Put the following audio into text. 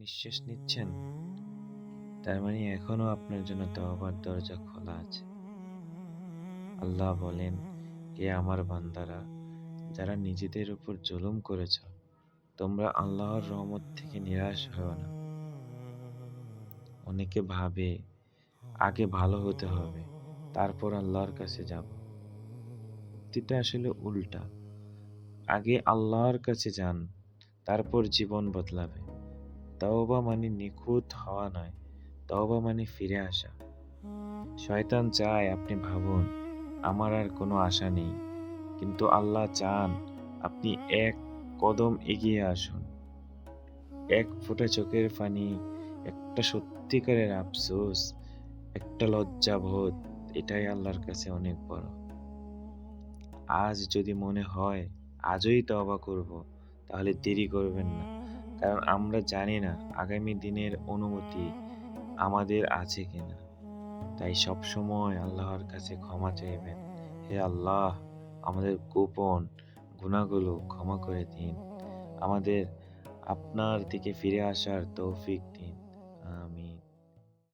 নিঃশ্বাস নিচ্ছেন, তার মানে এখনো আপনার জন্য তওবার দরজা খোলা আছে। আল্লাহ বলেন, হে আমার বান্দারা, যারা নিজেদের উপর জুলুম করেছ, তোমরা আল্লাহর রহমত থেকে নিরাশ হও না। অনেকে ভাবে আগে ভালো হতে হবে, তারপর আল্লাহর কাছে যাব। যুক্তিটা আসলে উল্টা। আগে আল্লাহর কাছে যান, তারপর জীবন বদলাবে। তওবা মানে নিখুঁত হওয়া নয়, তওবা মানে ফিরে আসা। শয়তান চায় আপনি ভাবুন আমার আর কোনো আশা নেই, কিন্তু আল্লাহ চান আপনি এক কদম এগিয়ে আসুন। এক ফোঁটা চোখের পানি, একটা সত্যিকারের আফসোস, একটা লজ্জাবোধ, এটাই আল্লাহর কাছে অনেক বড়। আজ যদি মনে হয় আজই তওবা করব, তাহলে দেরি করবেন না। কারণ আমরা জানি না আগামী দিনের অনুমতি আমাদের আছে কিনা। তাই সবসময় আল্লাহর কাছে ক্ষমা চাইবেন। হে আল্লাহ, আমাদের গোপন গুনাহগুলো ক্ষমা করে দিন। আমাদের আপনার দিকে ফিরে আসার তৌফিক দিন।